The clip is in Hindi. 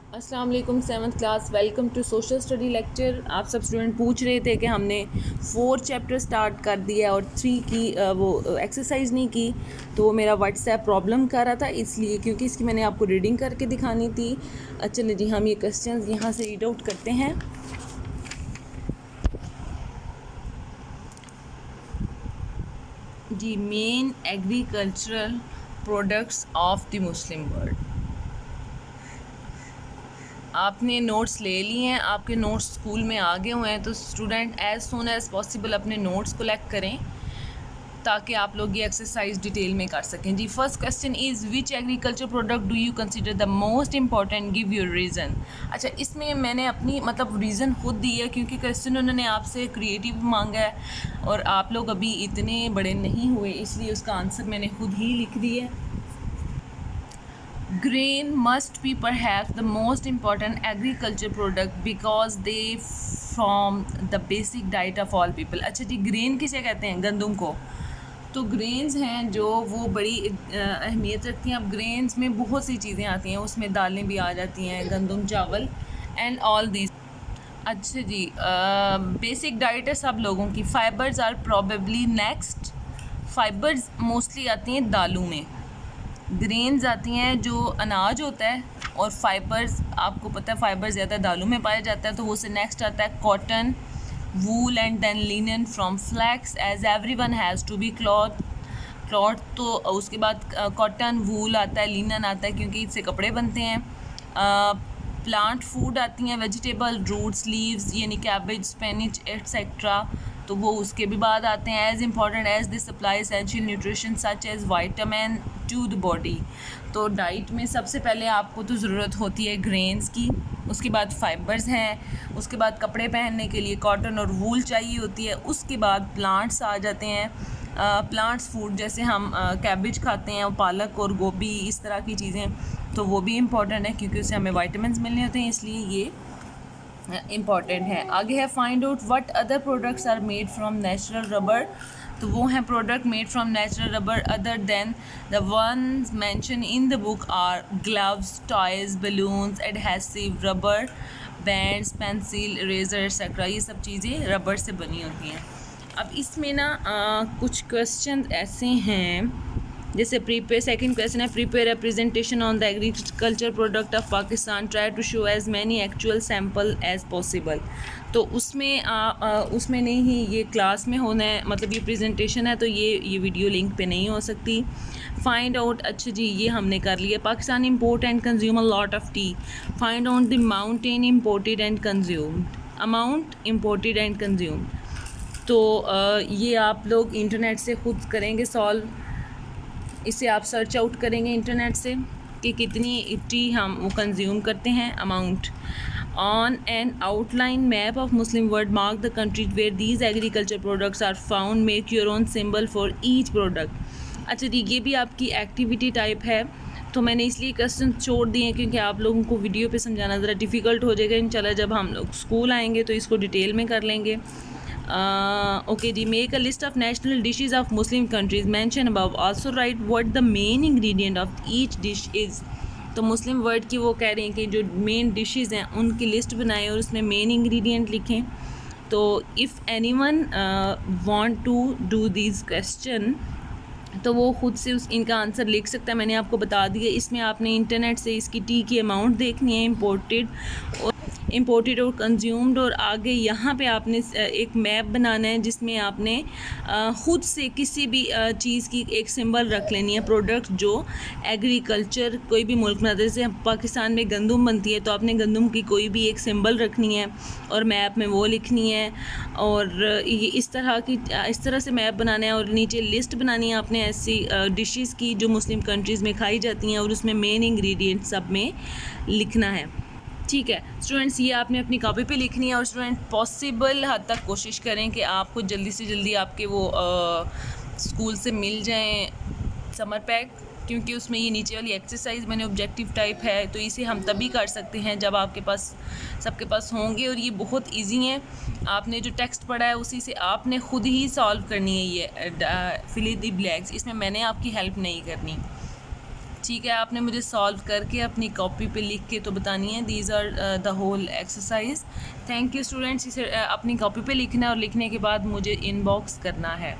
अस्सलाम वालेकुम 7th class. Welcome to social study lecture. आप सब स्टूडेंट पूछ रहे थे कि हमने 4 चैप्टर स्टार्ट कर दिया और 3 की वो एक्सरसाइज नहीं की, तो वो मेरा व्हाट्सएप प्रॉब्लम कर रहा था, इसलिए क्योंकि इसकी मैंने आपको रीडिंग करके दिखानी थी। चलिए जी, हम ये क्वेश्चंस यहाँ से रीड आउट करते हैं। जी, main agricultural products of the Muslim world. आपने नोट्स ले लिए हैं, आपके नोट्स स्कूल में आ गए हुए हैं, तो student as soon as possible अपने नोट्स कलेक्ट करें ताकि आप लोग ये एक्सरसाइज डिटेल में कर सकें। जी, first question is which agriculture product do you consider the most important, give your reason. अच्छा, इसमें मैंने अपनी रीज़न खुद दी है क्योंकि क्वेश्चन उन्होंने आपसे क्रिएटिव मांगा है और आप लोग अभी इतने बड़े नहीं हुए, इसलिए उसका आंसर मैंने खुद ही लिख दिया है। Grain must be perhaps the most important agriculture product because they form the basic diet of all people। अच्छा जी, ग्रेन किसे कहते हैं? गंदम को। तो ग्रेन्स हैं जो वो बड़ी अहमियत रखती हैं। अब ग्रेन्स में बहुत सी चीज़ें आती हैं, उसमें दालें भी आ जाती हैं, गंदम, चावल एंड ऑल दीज। अच्छा जी, बेसिक डाइट है सब लोगों की। Fibres are probably next. Fibres mostly आती हैं दालों में। ग्रेन्स आती हैं जो अनाज होता है, और फाइबर्स आपको पता है फाइबर ज़्यादा दालों में पाया जाता है, तो वो से नेक्स्ट आता है cotton, wool and then linen from flax as everyone has to be cloth. तो उसके बाद कॉटन, वूल आता है, लिनन आता है क्योंकि इससे कपड़े बनते हैं। प्लांट फूड आती हैं, वेजिटेबल, रूट्स, लीव्स यानी कैबेज, स्पेनिच एट्सेट्रा, तो वो उसके भी बाद आते हैं। As important as this supply essential nutrition such as vitamin to the body. तो डाइट में सबसे पहले आपको तो ज़रूरत होती है ग्रेन्स की, उसके बाद फाइबर्स हैं, उसके बाद कपड़े पहनने के लिए कॉटन और वूल चाहिए होती है, उसके बाद प्लांट्स आ जाते हैं। प्लांट्स फूड जैसे हम कैबेज खाते हैं और पालक और गोभी, इस तरह की चीज़ें, तो वो भी इम्पॉर्टेंट है क्योंकि उससे हमें वाइटामिन मिलने होते हैं, इसलिए ये इम्पॉर्टेंट है। आगे है find out what other products are made from natural rubber. तो वो हैं product made from natural rubber other than the ones mention in the book are gloves, toys, balloons, adhesive, rubber bands, pencil, eraser etcetera. ये सब चीज़ें रबर से बनी होती हैं। अब इसमें ना कुछ क्वेश्चन ऐसे हैं, जैसे प्रीपेयर, सेकंड क्वेश्चन है prepare a presentation on the agriculture product of Pakistan, try to show as many actual sample as possible. तो उसमें नहीं ही, ये क्लास में होना है, ये प्रेजेंटेशन है, तो ये वीडियो लिंक पे नहीं हो सकती। फाइंड आउट, अच्छा जी ये हमने कर लिया। Pakistan import and consume a lot of T. Find out the mountain imported and consumed, amount imported and consumed. तो ये आप लोग इंटरनेट से खुद करेंगे सॉल्व। इसे आप सर्च आउट करेंगे इंटरनेट से कि कितनी टी हम वो कंज्यूम करते हैं, amount. On an outline map of Muslim world mark the country where these agriculture products are found, make your own symbol for each product. अच्छा जी, ये भी आपकी एक्टिविटी टाइप है, तो मैंने इसलिए क्वेश्चन छोड़ दिए हैं क्योंकि आप लोगों को वीडियो पे समझाना ज़रा डिफ़िकल्ट हो जाएगा। इंशाल्लाह जब हम लोग स्कूल आएंगे तो इसको डिटेल में कर लेंगे। ओके जी, make a list of national dishes of Muslim countries mention above, also write what the main ingredient of each dish is. तो मुस्लिम वर्ड की वो कह रहे हैं कि जो मेन डिशेज़ हैं उनकी लिस्ट बनाएं और उसमें मेन इंग्रेडिएंट लिखें। तो if anyone want to do this question तो वो खुद से इनका आंसर लिख सकता है। मैंने आपको बता दिया, इसमें आपने इंटरनेट से इसकी टी की अमाउंट देखनी है, इम्पोर्टेड और कंज्यूम्ड, और आगे यहाँ पे आपने एक मैप बनाना है जिसमें आपने ख़ुद से किसी भी चीज़ की एक सिंबल रख लेनी है, प्रोडक्ट जो एग्रीकल्चर कोई भी मुल्क में, जैसे पाकिस्तान में गंदम बनती है तो आपने गंदम की कोई भी एक सिंबल रखनी है और मैप में वो लिखनी है, और ये इस तरह से मैप बनाना है, और नीचे लिस्ट बनानी है आपने ऐसी डिशेज़ की जो मुस्लिम कंट्रीज़ में खाई जाती हैं, और उसमें मेन इंग्रेडिएंट सब में लिखना है। ठीक है स्टूडेंट्स, ये आपने अपनी कॉपी पे लिखनी है, और स्टूडेंट पॉसिबल हद तक कोशिश करें कि आपको जल्दी से जल्दी आपके वो स्कूल से मिल जाएं समर पैक, क्योंकि उसमें ये नीचे वाली एक्सरसाइज मैंने ऑब्जेक्टिव टाइप है, तो इसे हम तभी कर सकते हैं जब आपके पास सबके पास होंगे, और ये बहुत इजी है। आपने जो टेक्स्ट पढ़ा है उसी से आपने खुद ही सॉल्व करनी है, ये फिल द ब्लैंक्स, इसमें मैंने आपकी हेल्प नहीं करनी। ठीक है, आपने मुझे सॉल्व करके अपनी कॉपी पे लिख के तो बतानी है। These are the whole exercise. Thank you students. इसे अपनी कॉपी पे लिखना है और लिखने के बाद मुझे इनबॉक्स करना है।